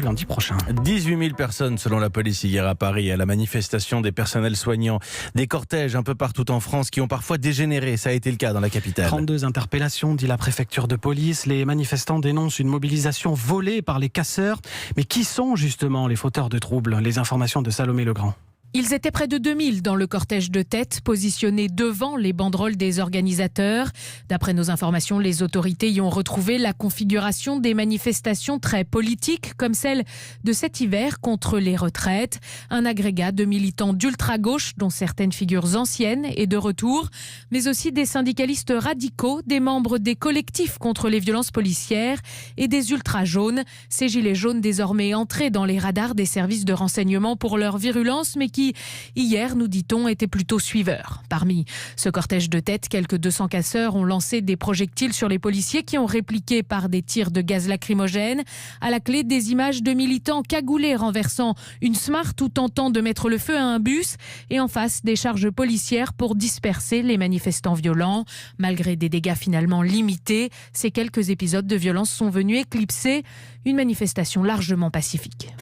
lundi prochain. 18 000 personnes selon la police hier à Paris à la manifestation des personnels soignants. Des cortèges un peu partout en France qui ont parfois dégénéré. Ça a été le cas dans la capitale. 32 interpellations, dit la préfecture de police. Les manifestants dénoncent une mobilisation volée par les casseurs. Mais qui sont justement les fauteurs de troubles? Les informations de Salomé Legrand. Ils étaient près de 2000 dans le cortège de tête, positionnés devant les banderoles des organisateurs. D'après nos informations, les autorités y ont retrouvé la configuration des manifestations très politiques, comme celle de cet hiver contre les retraites. Un agrégat de militants d'ultra-gauche, dont certaines figures anciennes, est de retour, mais aussi des syndicalistes radicaux, des membres des collectifs contre les violences policières et des ultra-jaunes. Ces gilets jaunes désormais entrés dans les radars des services de renseignement pour leur virulence, mais qui, hier, nous dit-on, étaient plutôt suiveurs. Parmi ce cortège de tête, quelques 200 casseurs ont lancé des projectiles sur les policiers qui ont répliqué par des tirs de gaz lacrymogène. À la clé, des images de militants cagoulés renversant une Smart ou tentant de mettre le feu à un bus. Et en face, des charges policières pour disperser les manifestants violents. Malgré des dégâts finalement limités, ces quelques épisodes de violence sont venus éclipser une manifestation largement pacifique.